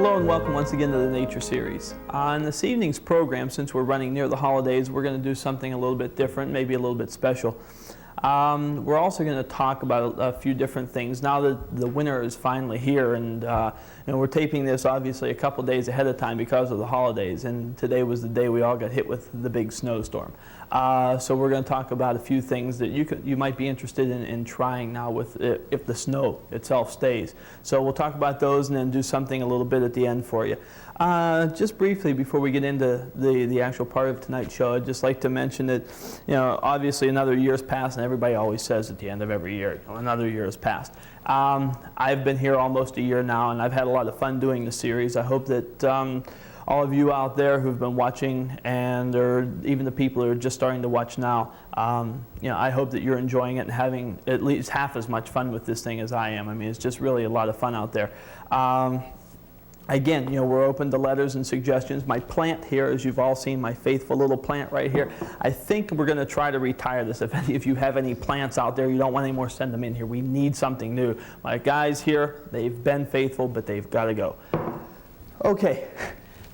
Hello and welcome once again to the Nature Series. On this evening's program, since we're running near the holidays, we're going to do something a little bit different, maybe a little bit special. We're also going to talk about a few different things now that the winter is finally here, and we're taping this obviously a couple days ahead of time because of the holidays, and today was the day we all got hit with the big snowstorm. So we're going to talk about a few things that you might be interested in trying now with if the snow itself stays. So we'll talk about those and then do something a little bit at the end for you. Just briefly before we get into the actual part of tonight's show, I'd just like to mention that, obviously another year's passed, and everybody always says at the end of every year, another year has passed. I've been here almost a year now, and I've had a lot of fun doing the series. I hope that all of you out there who've been watching, and or even the people who are just starting to watch now, I hope that you're enjoying it and having at least half as much fun with this thing as I am. I mean, it's just really a lot of fun out there. Again, we're open to letters and suggestions. My plant here, as you've all seen, my faithful little plant right here, I think we're going to try to retire this. If any of you have any plants out there, you don't want any more, send them in here. We need something new. My guys here, they've been faithful, but they've got to go. Okay,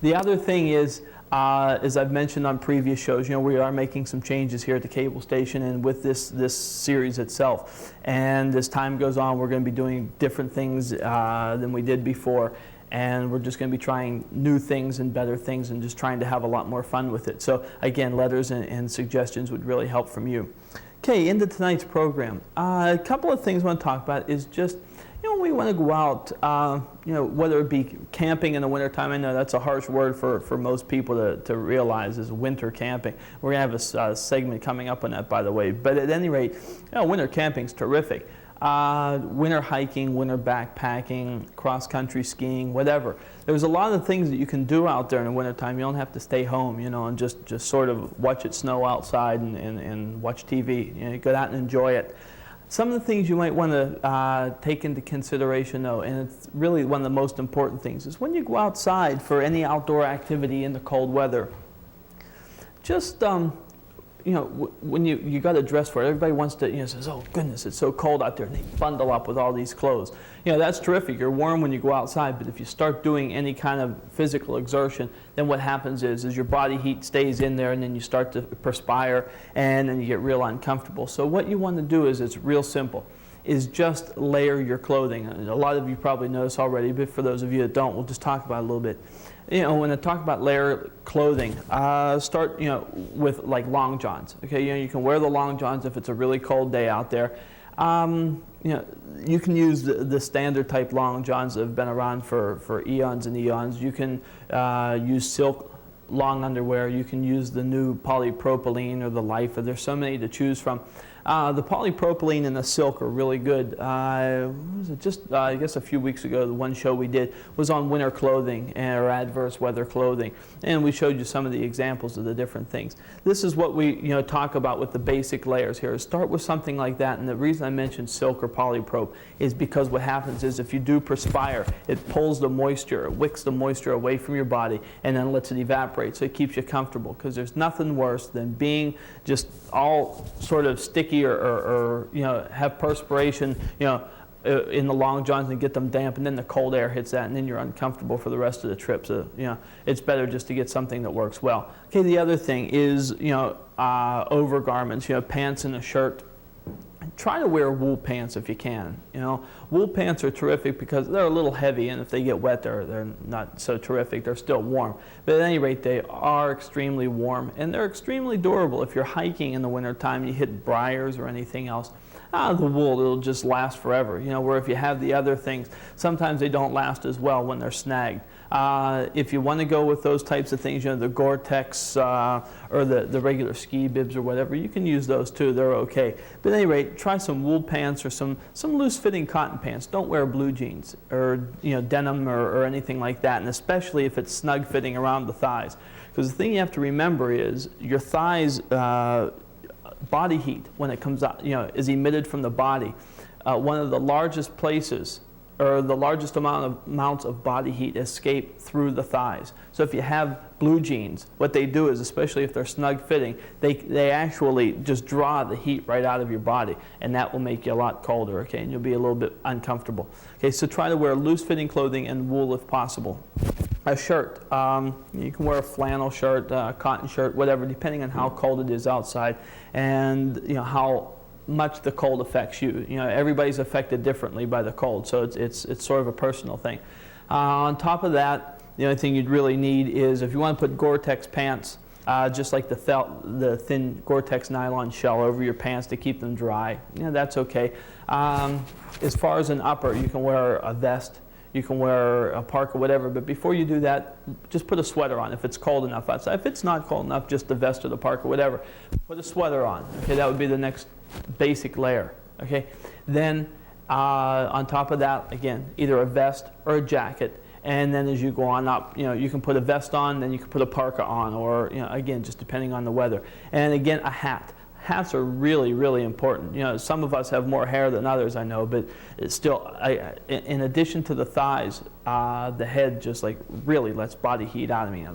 the other thing is, as I've mentioned on previous shows, we are making some changes here at the cable station and with this series itself. And as time goes on, we're going to be doing different things than we did before. And we're just going to be trying new things and better things and just trying to have a lot more fun with it. So again, letters and suggestions would really help from you. Okay, into tonight's program. A couple of things I want to talk about is just, we want to go out, whether it be camping in the wintertime. I know that's a harsh word for most people to realize is winter camping. We're going to have a segment coming up on that, by the way. But at any rate, winter camping's terrific. Winter hiking, winter backpacking, cross-country skiing, whatever. There's a lot of things that you can do out there in the wintertime. You don't have to stay home, and just sort of watch it snow outside and watch TV. You go out and enjoy it. Some of the things you might want to take into consideration, though, and it's really one of the most important things, is when you go outside for any outdoor activity in the cold weather, just when you got to dress for it, everybody wants to, says, oh goodness, it's so cold out there, and they bundle up with all these clothes. That's terrific. You're warm when you go outside, but if you start doing any kind of physical exertion, then what happens is your body heat stays in there, and then you start to perspire, and then you get real uncomfortable. So what you want to do is, it's real simple, is just layer your clothing. A lot of you probably know this already, but for those of you that don't, we'll just talk about it a little bit. When I talk about layer clothing, start with like long johns. Okay, you can wear the long johns if it's a really cold day out there. You can use the standard type long johns that have been around for eons and eons. You can use silk long underwear. You can use the new polypropylene or the Life. There's so many to choose from. The polypropylene and the silk are really good. Was it just, I guess a few weeks ago, the one show we did was on winter clothing or adverse weather clothing. And we showed you some of the examples of the different things. This is what we talk about with the basic layers here. Start with something like that. And the reason I mentioned silk or polyprop is because what happens is if you do perspire, it pulls the moisture, it wicks the moisture away from your body and then lets it evaporate. So it keeps you comfortable, because there's nothing worse than being just all sort of sticky or have perspiration in the long johns and get them damp, and then the cold air hits that, and then you're uncomfortable for the rest of the trip. So it's better just to get something that works well. Okay, the other thing is overgarments, pants and a shirt. Try to wear wool pants if you can. Wool pants are terrific because they're a little heavy, and if they get wet, they're not so terrific. They're still warm, but at any rate, they are extremely warm, and they're extremely durable. If you're hiking in the wintertime, you hit briars or anything else, the wool, it'll just last forever. Where if you have the other things, sometimes they don't last as well when they're snagged. If you want to go with those types of things, the Gore-Tex or the regular ski bibs or whatever, you can use those too. They're okay. But at any rate, try some wool pants or some loose-fitting cotton pants. Don't wear blue jeans or denim or anything like that, and especially if it's snug-fitting around the thighs. Because the thing you have to remember is your thighs, body heat, when it comes out, is emitted from the body. One of the largest places, or the largest amounts of body heat, escape through the thighs. So if you have blue jeans, what they do is, especially if they're snug fitting, they actually just draw the heat right out of your body, and that will make you a lot colder, okay, and you'll be a little bit uncomfortable. Okay, so try to wear loose fitting clothing and wool if possible. A shirt, you can wear a flannel shirt, cotton shirt, whatever, depending on how cold it is outside and how much the cold affects you. Everybody's affected differently by the cold, so it's sort of a personal thing. On top of that, the only thing you'd really need is, if you want to put Gore-Tex pants, just like the thin Gore-Tex nylon shell over your pants to keep them dry, that's okay. As far as an upper, you can wear a vest, you can wear a parka, whatever, but before you do that, just put a sweater on if it's cold enough outside. If it's not cold enough, just the vest or the parka, whatever, put a sweater on. Okay, that would be the next basic layer. Okay, then on top of that, again, either a vest or a jacket, and then as you go on up, you can put a vest on, then you can put a parka on, or again, just depending on the weather. And again, a hat. Hats are really, really important. Some of us have more hair than others, I know, but it's still, in addition to the thighs, the head just like really lets body heat out of me.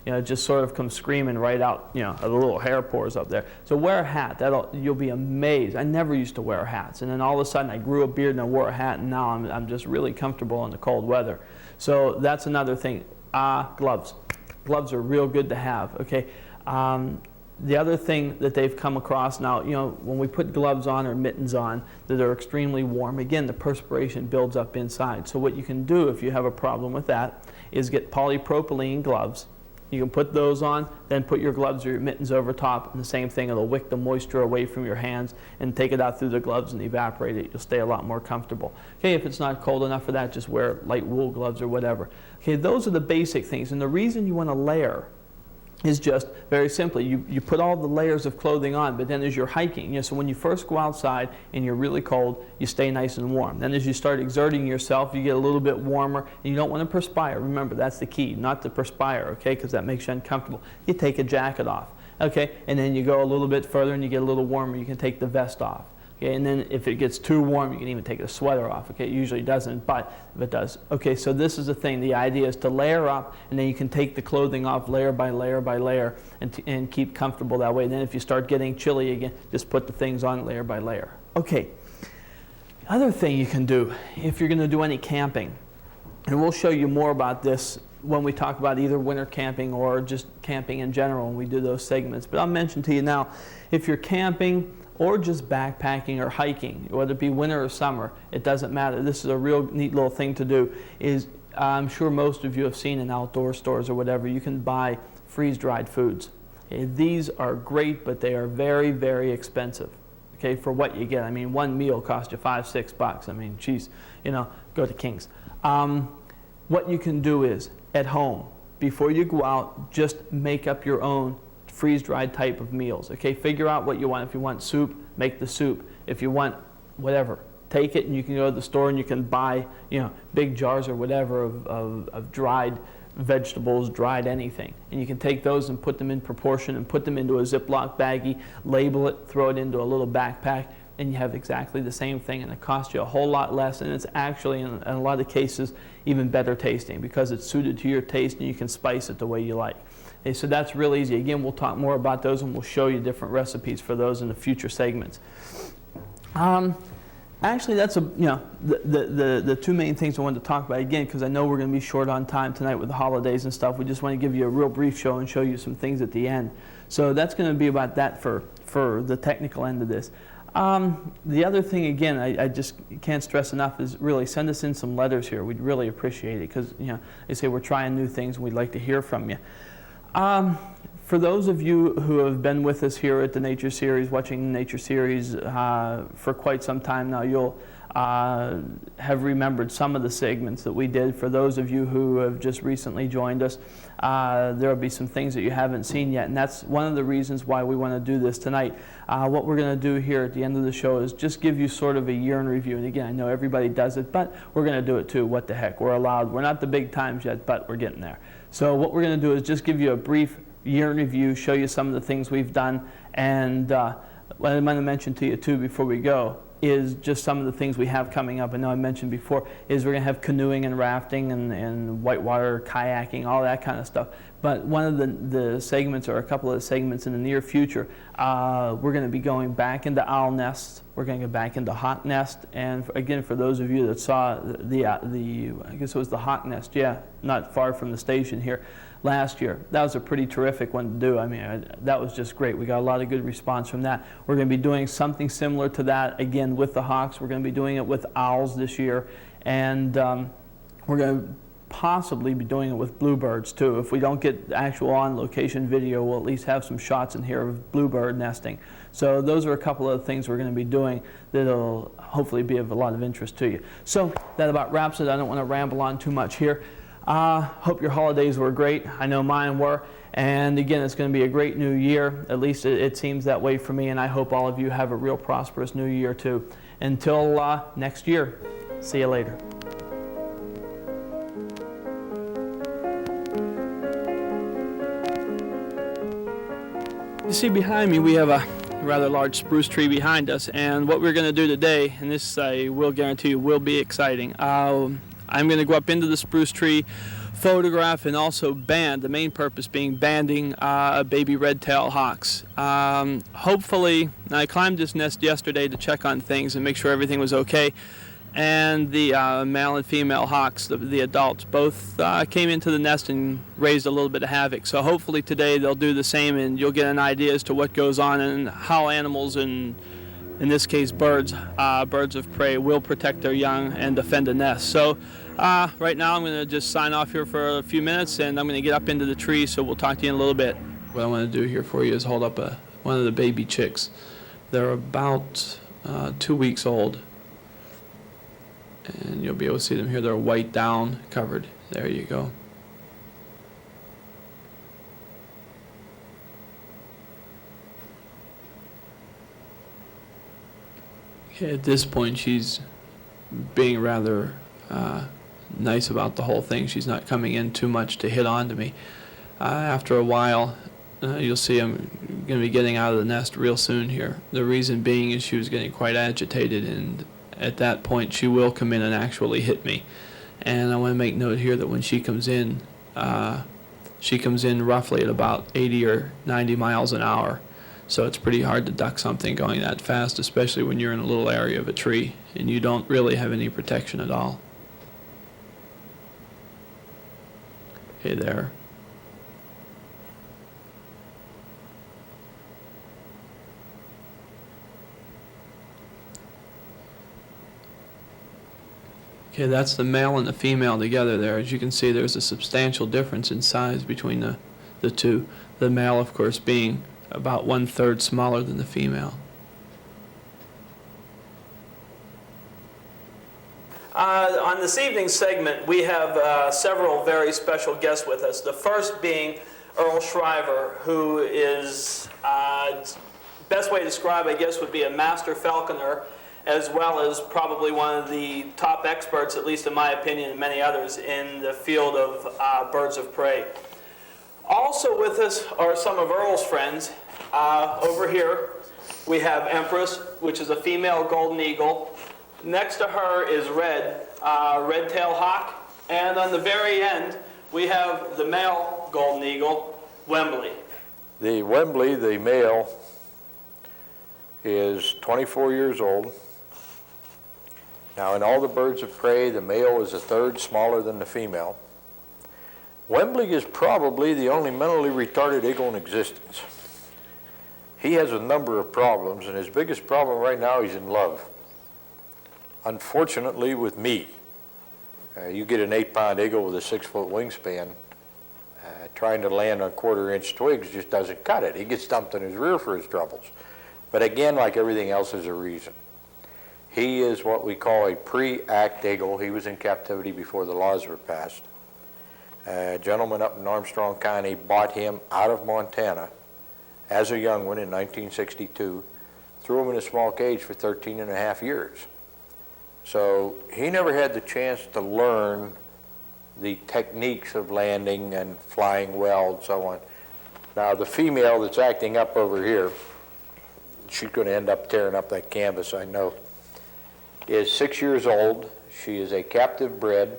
It just sort of comes screaming right out, the little hair pores up there. So wear a hat. You'll be amazed. I never used to wear hats, and then all of a sudden I grew a beard and I wore a hat, and now I'm just really comfortable in the cold weather. So that's another thing. Gloves. Gloves are real good to have. Okay. The other thing that they've come across now, when we put gloves on or mittens on that are extremely warm, again, the perspiration builds up inside. So what you can do if you have a problem with that is get polypropylene gloves. You can put those on, then put your gloves or your mittens over top, and the same thing, it'll wick the moisture away from your hands and take it out through the gloves and evaporate it. You'll stay a lot more comfortable. Okay, if it's not cold enough for that, just wear light wool gloves or whatever. Okay, those are the basic things, and the reason you want to layer is just very simply, you put all the layers of clothing on, but then as you're hiking, so when you first go outside and you're really cold, you stay nice and warm. Then as you start exerting yourself, you get a little bit warmer, and you don't want to perspire. Remember, that's the key, not to perspire, okay, because that makes you uncomfortable. You take a jacket off, okay, and then you go a little bit further and you get a little warmer, you can take the vest off. Okay, and then if it gets too warm, you can even take the sweater off. Okay, it usually doesn't, but if it does. Okay, so this is the thing. The idea is to layer up, and then you can take the clothing off layer by layer by layer and keep comfortable that way. And then if you start getting chilly again, just put the things on layer by layer. Okay, other thing you can do if you're going to do any camping, and we'll show you more about this when we talk about either winter camping or just camping in general when we do those segments. But I'll mention to you now, if you're camping or just backpacking or hiking, whether it be winter or summer, it doesn't matter. This is a real neat little thing to do. I'm sure most of you have seen in outdoor stores or whatever, you can buy freeze-dried foods. Okay, these are great, but they are very, very expensive. Okay, for what you get. I mean, one meal costs you $5, $6. I mean, geez, go to King's. What you can do is, at home, before you go out, just make up your own freeze-dried type of meals. Okay, figure out what you want. If you want soup, make the soup. If you want whatever, take it and you can go to the store and you can buy, big jars or whatever of dried vegetables, dried anything. And you can take those and put them in proportion and put them into a Ziploc baggie, label it, throw it into a little backpack, and you have exactly the same thing, and it costs you a whole lot less, and it's actually, in a lot of cases, even better tasting because it's suited to your taste and you can spice it the way you like. Okay, so that's real easy. Again, we'll talk more about those and we'll show you different recipes for those in the future segments. Actually, that's the two main things I wanted to talk about, again, because I know we're going to be short on time tonight with the holidays and stuff. We just want to give you a real brief show and show you some things at the end. So that's going to be about that for the technical end of this. The other thing, again, I just can't stress enough, is really send us in some letters here. We'd really appreciate it because, they say we're trying new things and we'd like to hear from you. For those of you who have been with us here at the Nature Series, watching the Nature Series for quite some time now, you'll have remembered some of the segments that we did. For those of you who have just recently joined us, there will be some things that you haven't seen yet, and that's one of the reasons why we want to do this tonight. What we're going to do here at the end of the show is just give you sort of a year in review. And again, I know everybody does it, but we're going to do it too. What the heck? We're allowed. We're not the big times yet, but we're getting there. So what we're going to do is just give you a brief year in review, show you some of the things we've done, and what I want to mention to you too before we go is just some of the things we have coming up. I know I mentioned before is we're going to have canoeing and rafting and whitewater kayaking, all that kind of stuff. But one of the segments, or a couple of the segments in the near future, we're going to be going back into owl nests. We're going to go back into hawk nest. And again, for those of you that saw the I guess it was the hawk nest, yeah, not far from the station here last year. That was a pretty terrific one to do. I mean, that was just great. We got a lot of good response from that. We're going to be doing something similar to that again with the hawks. We're going to be doing it with owls this year. And we're going to possibly be doing it with bluebirds too. If we don't get actual on-location video, we'll at least have some shots in here of bluebird nesting. So those are a couple of things we're going to be doing that'll hopefully be of a lot of interest to you. So that about wraps it. I don't want to ramble on too much here. Hope your holidays were great. I know mine were. And again, it's going to be a great new year. At least it seems that way for me, and I hope all of you have a real prosperous new year too. Until next year, see you later. You see behind me, we have a rather large spruce tree behind us, and what we're going to do today, and this I will guarantee you will be exciting, I'm going to go up into the spruce tree, photograph, and also band, the main purpose being banding baby red-tailed hawks. Hopefully, I climbed this nest yesterday to check on things and make sure everything was okay. And the male and female hawks, the adults, both came into the nest and raised a little bit of havoc. So hopefully today they'll do the same, and you'll get an idea as to what goes on and how animals, and in this case birds of prey, will protect their young and defend a nest. So right now I'm going to just sign off here for a few minutes, and I'm going to get up into the tree, so we'll talk to you in a little bit. What I want to do here for you is hold up one of the baby chicks. They're about 2 weeks old. And you'll be able to see them here. They're white down covered. There you go. Okay, at this point, she's being rather nice about the whole thing. She's not coming in too much to hit on to me. After a while, you'll see I'm going to be getting out of the nest real soon here. The reason being is she was getting quite agitated, and at that point she will come in and actually hit me. And I want to make note here that when she comes in roughly at about 80 or 90 miles an hour. So it's pretty hard to duck something going that fast, especially when you're in a little area of a tree and you don't really have any protection at all. Okay, there. Okay, that's the male and the female together there. As you can see, there's a substantial difference in size between the two. The male, of course, being about 1/3 smaller than the female. On this evening's segment, we have several very special guests with us. The first being Earl Shriver, who is, best way to describe, I guess, would be a master falconer, as well as probably one of the top experts, at least in my opinion and many others, in the field of birds of prey. Also with us are some of Earl's friends. Over here we have Empress, which is a female golden eagle. Next to her is red-tailed hawk. And on the very end we have the male golden eagle, Wembley. The Wembley, the male, is 24 years old. Now, in all the birds of prey, the male is 1/3 smaller than the female. Wembley is probably the only mentally retarded eagle in existence. He has a number of problems, and his biggest problem right now, he's in love. Unfortunately, with me. You get an 8-pound eagle with a 6-foot wingspan, trying to land on 1/4-inch twigs just doesn't cut it. He gets dumped in his rear for his troubles. But again, like everything else, there's a reason. He is what we call a pre-act eagle. He was in captivity before the laws were passed. A gentleman up in Armstrong County bought him out of Montana as a young one in 1962, threw him in a small cage for 13.5 years. So he never had the chance to learn the techniques of landing and flying well and so on. Now the female that's acting up over here, she's going to end up tearing up that canvas, I know, is 6 years old. She is a captive bred.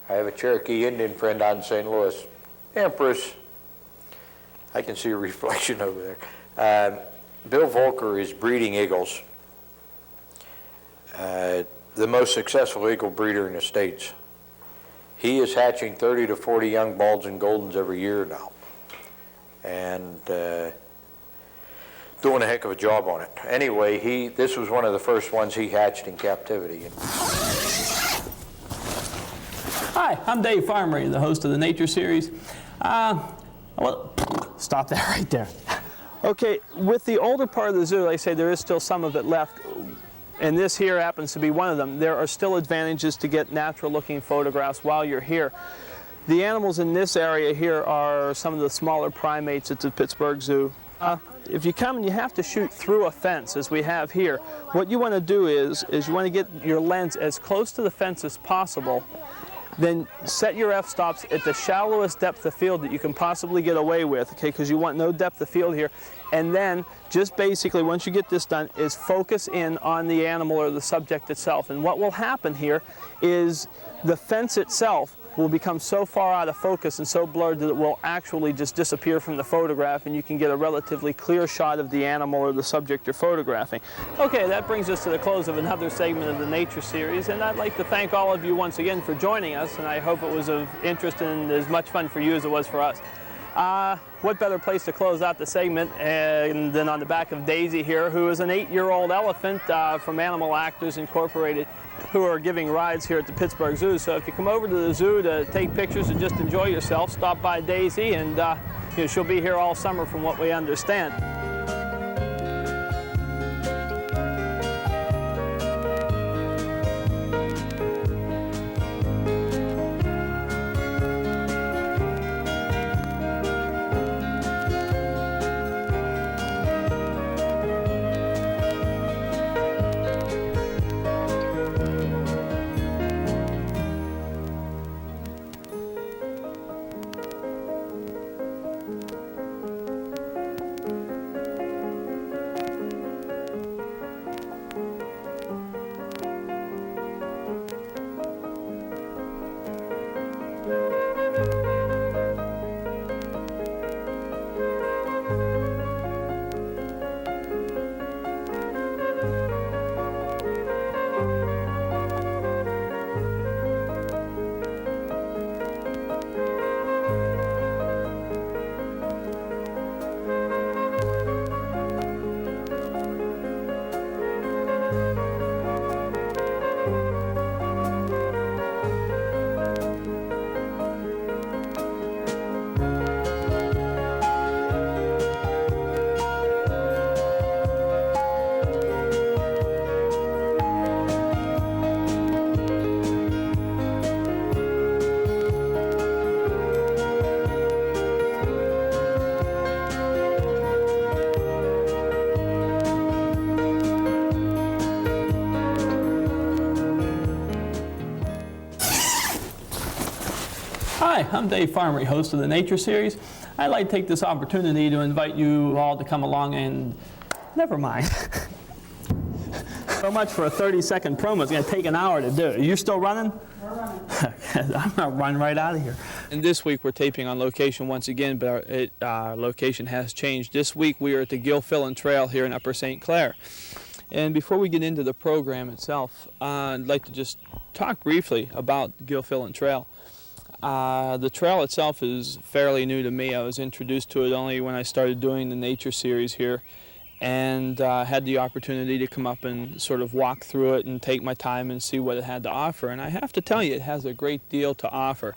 I have a Cherokee Indian friend out in St. Louis. Empress, I can see a reflection over there. Bill Volker is breeding eagles. The most successful eagle breeder in the States. He is hatching 30 to 40 young balds and goldens every year now, and doing a heck of a job on it. Anyway, this was one of the first ones he hatched in captivity. Hi, I'm Dave Farmery, the host of the Nature Series. Well, stop that right there. Okay, with the older part of the zoo, like I say, there is still some of it left, and this here happens to be one of them. There are still advantages to get natural-looking photographs while you're here. The animals in this area here are some of the smaller primates at the Pittsburgh Zoo. If you come and you have to shoot through a fence, as we have here, what you want to do is you want to get your lens as close to the fence as possible. Then set your f-stops at the shallowest depth of field that you can possibly get away with, okay, because you want no depth of field here. And then just basically, once you get this done, is focus in on the animal or the subject itself. And what will happen here is the fence itself will become so far out of focus and so blurred that it will actually just disappear from the photograph, and you can get a relatively clear shot of the animal or the subject you're photographing. Okay, that brings us to the close of another segment of the Nature Series, and I'd like to thank all of you once again for joining us, and I hope it was of interest and as much fun for you as it was for us. What better place to close out the segment than on the back of Daisy here, who is an 8-year-old elephant from Animal Actors Incorporated, who are giving rides here at the Pittsburgh Zoo. So if you come over to the zoo to take pictures and just enjoy yourself, stop by Daisy, and you know, she'll be here all summer from what we understand. Hi, I'm Dave Farmery, host of the Nature Series. I'd like to take this opportunity to invite you all to come along and... Never mind. So much for a 30-second promo. It's going to take an hour to do it. Are you still running? We're running. I'm going to run right out of here. And this week we're taping on location once again, but our location has changed. This week we are at the Gilfillan Trail here in Upper St. Clair. And before we get into the program itself, I'd like to just talk briefly about the Gilfillan Trail. The trail itself is fairly new to me. I was introduced to it only when I started doing the Nature Series here, and had the opportunity to come up and sort of walk through it and take my time and see what it had to offer. And I have to tell you, it has a great deal to offer.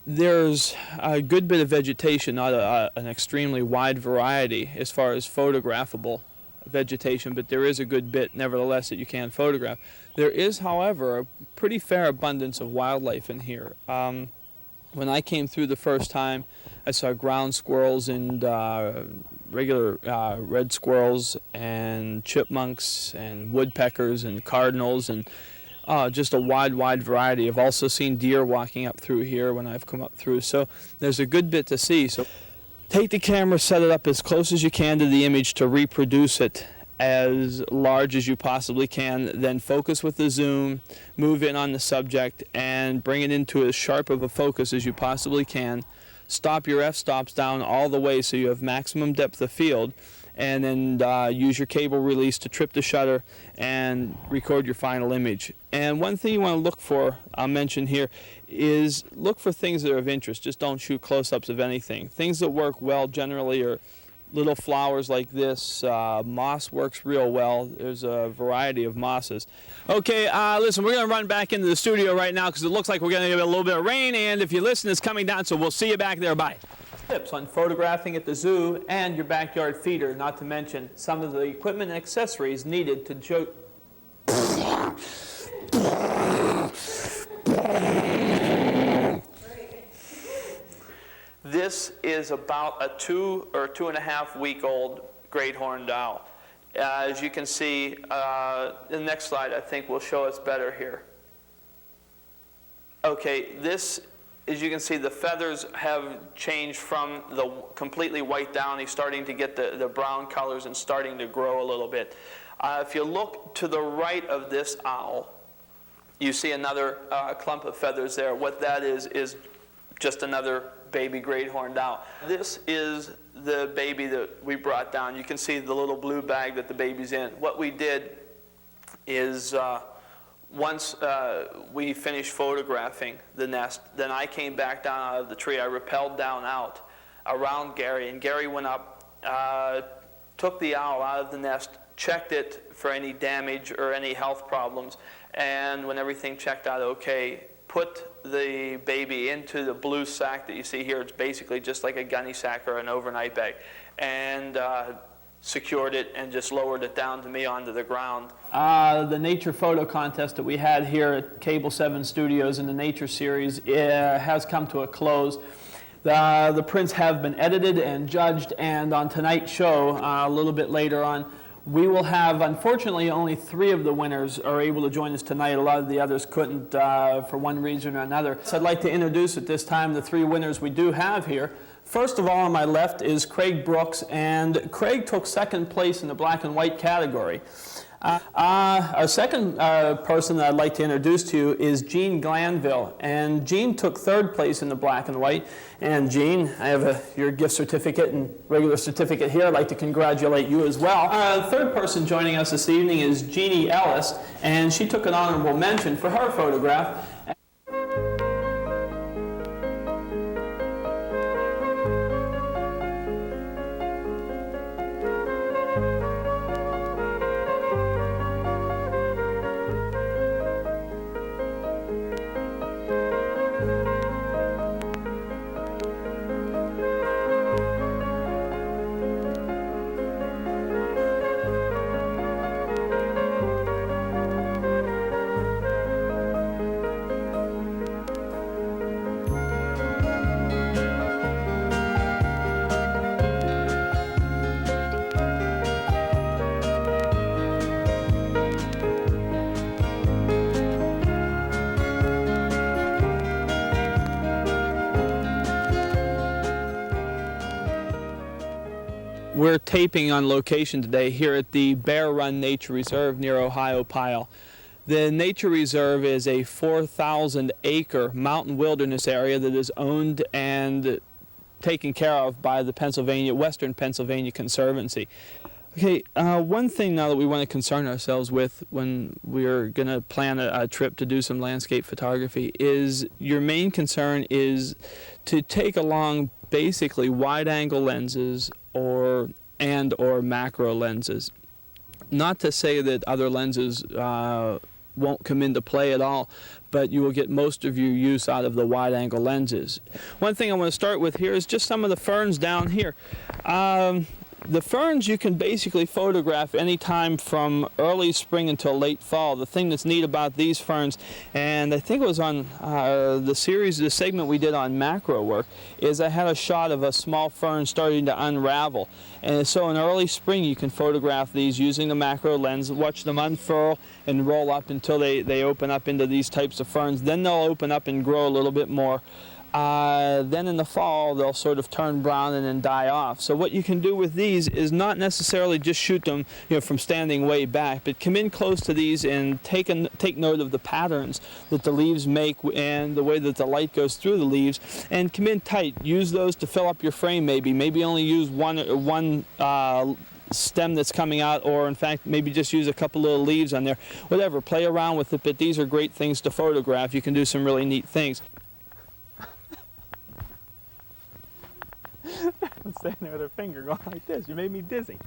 There's a good bit of vegetation, not an extremely wide variety as far as photographable vegetation, but there is a good bit, nevertheless, that you can photograph. There is, however, a pretty fair abundance of wildlife in here. When I came through the first time, I saw ground squirrels and regular red squirrels and chipmunks and woodpeckers and cardinals and just a wide variety. I've also seen deer walking up through here when I've come up through, so there's a good bit to see. So take the camera, set it up as close as you can to the image to reproduce it as large as you possibly can, then focus with the zoom, move in on the subject, and bring it into as sharp of a focus as you possibly can stop your f-stops down all the way so you have maximum depth of field, and then use your cable release to trip the shutter and record your final image. And one thing you want to look for, I'll mention here, is look for things that are of interest. Just don't shoot close-ups of anything. Things that work well generally are little flowers like this. Moss works real well. There's a variety of mosses. Okay, listen, we're going to run back into the studio right now because it looks like we're going to get a little bit of rain, and if you listen, it's coming down, so we'll see you back there. Bye. Tips on photographing at the zoo and your backyard feeder, not to mention some of the equipment and accessories needed to show. This is about a 2 or 2.5 week old great horned owl. As you can see, the next slide I think will show us better here. Okay, this, as you can see, the feathers have changed from the completely white downy, starting to get the brown colors and starting to grow a little bit. If you look to the right of this owl, you see another clump of feathers there. What that is just another baby great horned owl. This is the baby that we brought down. You can see the little blue bag that the baby's in. What we did is once we finished photographing the nest, then I came back down out of the tree. I rappelled down out around Gary, and Gary went up, took the owl out of the nest, checked it for any damage or any health problems, and when everything checked out okay, put the baby into the blue sack that you see here. It's basically just like a gunny sack or an overnight bag, and secured it and just lowered it down to me onto the ground. The nature photo contest that we had here at Cable 7 Studios in the Nature Series has come to a close. The prints have been edited and judged, and on tonight's show, a little bit later on, we will have, unfortunately, only 3 of the winners are able to join us tonight. A lot of the others couldn't for one reason or another. So I'd like to introduce at this time the 3 winners we do have here. First of all, on my left is Craig Brooks, and Craig took 2nd place in the black and white category. Our second person that I'd like to introduce to you is Gene Glanville, and Gene took 3rd place in the black and white. And Gene, I have your gift certificate and regular certificate here. I'd like to congratulate you as well. The 3rd person joining us this evening is Jeannie Ellis, and she took an honorable mention for her photograph. We're taping on location today here at the Bear Run Nature Reserve near Ohiopyle. The Nature Reserve is a 4,000-acre mountain wilderness area that is owned and taken care of by the Western Pennsylvania Conservancy. Okay, one thing now that we want to concern ourselves with when we're going to plan a trip to do some landscape photography is your main concern is to take along basically wide-angle lenses or macro lenses. Not to say that other lenses won't come into play at all, but you will get most of your use out of the wide-angle lenses. One thing I want to start with here is just some of the ferns down here. The ferns you can basically photograph anytime from early spring until late fall. The thing that's neat about these ferns, and I think it was on the segment we did on macro work, is I had a shot of a small fern starting to unravel. And so in early spring you can photograph these using the macro lens, watch them unfurl and roll up until they open up into these types of ferns. Then they'll open up and grow a little bit more. Then in the fall, they'll sort of turn brown and then die off. So what you can do with these is not necessarily just shoot them, from standing way back, but come in close to these and take note of the patterns that the leaves make and the way that the light goes through the leaves, and come in tight. Use those to fill up your frame maybe only use one stem that's coming out, or in fact maybe just use a couple little leaves on there. Whatever, play around with it, but these are great things to photograph. You can do some really neat things. I'm standing there with her finger going like this. You made me dizzy.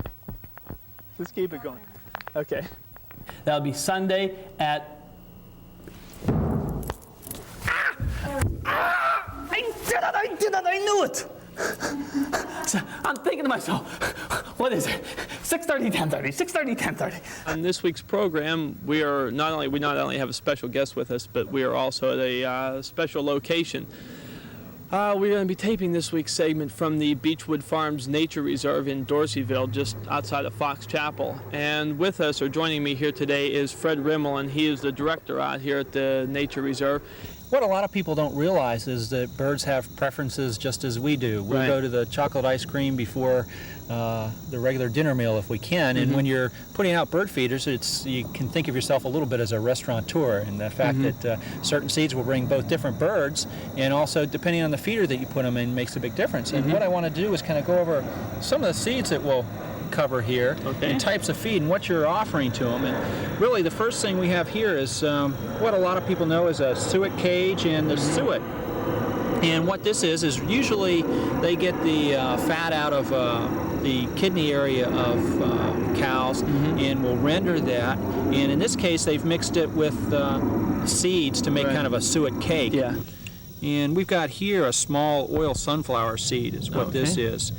Just keep it going. Okay. That'll be Sunday at... I did it! I knew it! So I'm thinking to myself, what is it? 6:30, 10:30, 6:30, 10:30. On this week's program, we not only have a special guest with us, but we are also at a special location. We're going to be taping this week's segment from the Beechwood Farms Nature Reserve in Dorseyville, just outside of Fox Chapel. And with us, or joining me here today, is Fred Rimmel, and he is the director out here at the Nature Reserve. What a lot of people don't realize is that birds have preferences just as we do. We'll go to the chocolate ice cream before the regular dinner meal if we can. And when you're putting out bird feeders, you can think of yourself a little bit as a restaurateur, and the fact that certain seeds will bring both different birds, and also depending on the feeder that you put them in makes a big difference. And what I want to do is kind of go over some of the seeds that we'll cover here, and types of feed and what you're offering to them. And really the first thing we have here is what a lot of people know as a suet cage and the suet. And what this is usually they get the fat out of the kidney area of cows and will render that. And in this case they've mixed it with seeds to make kind of a suet cake. Yeah. And we've got here a small oil sunflower seed is what this is.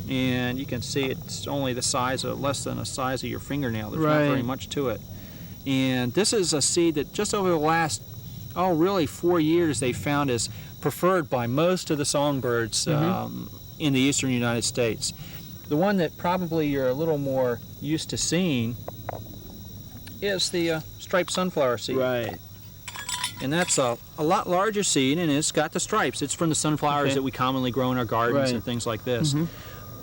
And you can see it's only the size of, less than the size of your fingernail. There's not very much to it. And this is a seed that just over the last, really 4 years, they found is preferred by most of the songbirds in the eastern United States. The one that probably you're a little more used to seeing is the striped sunflower seed. Right. And that's a lot larger seed, and it's got the stripes. It's from the sunflowers that we commonly grow in our gardens and things like this.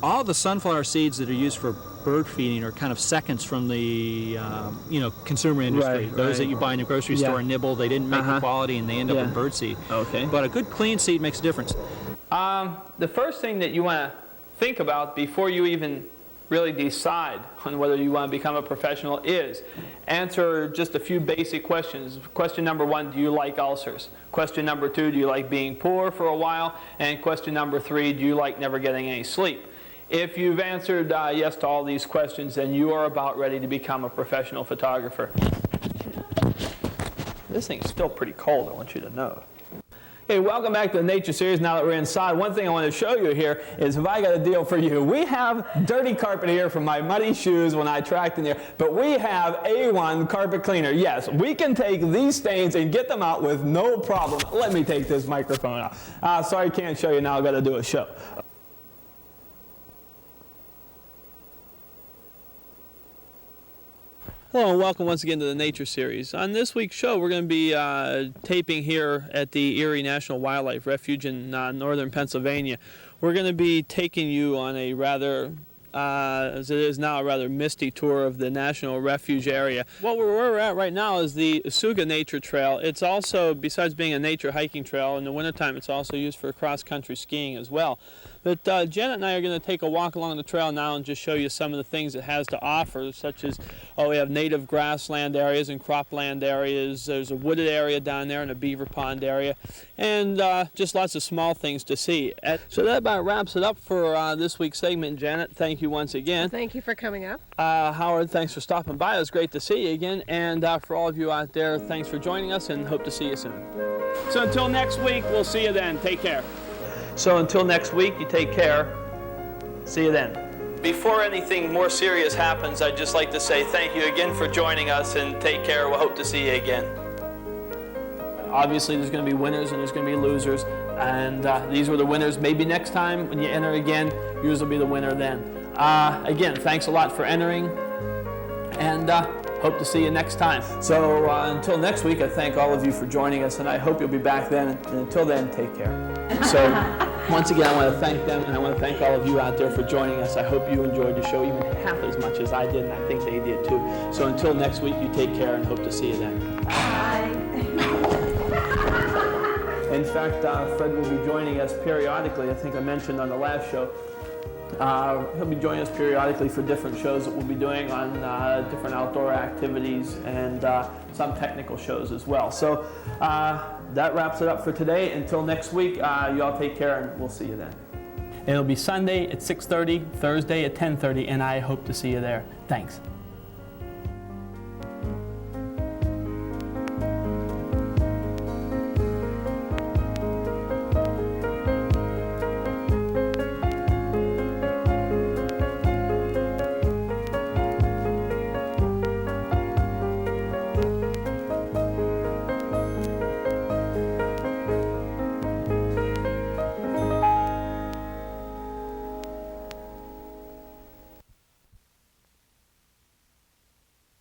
All the sunflower seeds that are used for bird feeding are kind of seconds from the consumer industry. Those that you buy in the grocery store and nibble, they didn't make the quality and they end up in bird seed. But a good clean seed makes a difference. The first thing that you want to think about before you even really decide on whether you want to become a professional is answer just a few basic questions. Question number 1, do you like ulcers? Question number 2, do you like being poor for a while? And question number 3, do you like never getting any sleep? If you've answered yes to all these questions, then you are about ready to become a professional photographer. This thing is still pretty cold, I want you to know. Hey, welcome back to the Nature Series. Now that we're inside, one thing I want to show you here is if I got a deal for you. We have dirty carpet here from my muddy shoes when I tracked in there, but we have A1 carpet cleaner. Yes, we can take these stains and get them out with no problem. Let me take this microphone out. Sorry, I can't show you now. I've got to do a show. Hello and welcome once again to the Nature Series. On this week's show, we're going to be taping here at the Erie National Wildlife Refuge in northern Pennsylvania. We're going to be taking you on a rather, as it is now, a rather misty tour of the National Refuge area. Well, where we're at right now is the Usuga Nature Trail. It's also, besides being a nature hiking trail, in the wintertime it's also used for cross-country skiing as well. But Janet and I are going to take a walk along the trail now and just show you some of the things it has to offer, such as, we have native grassland areas and cropland areas. There's a wooded area down there and a beaver pond area, and just lots of small things to see. So that about wraps it up for this week's segment. Janet, thank you once again. Thank you for coming up. Howard, thanks for stopping by. It was great to see you again. And for all of you out there, thanks for joining us and hope to see you soon. So until next week, we'll see you then. Take care. So until next week, you take care. See you then. Before anything more serious happens, I'd just like to say thank you again for joining us and take care. We'll hope to see you again. Obviously, there's going to be winners and there's going to be losers. And these were the winners. Maybe next time when you enter again, yours will be the winner then. Again, thanks a lot for entering. And hope to see you next time. So until next week, I thank all of you for joining us, and I hope you'll be back then. And until then, take care. So once again, I want to thank them, and I want to thank all of you out there for joining us. I hope you enjoyed the show even half as much as I did, and I think they did too. So until next week, you take care, and hope to see you then. Bye. In fact, Fred will be joining us periodically. I think I mentioned on the last show. He'll be joining us periodically for different shows that we'll be doing on different outdoor activities and some technical shows as well. So that wraps it up for today. Until next week, you all take care, and we'll see you then. It'll be Sunday at 6:30, Thursday at 10:30, and I hope to see you there. Thanks.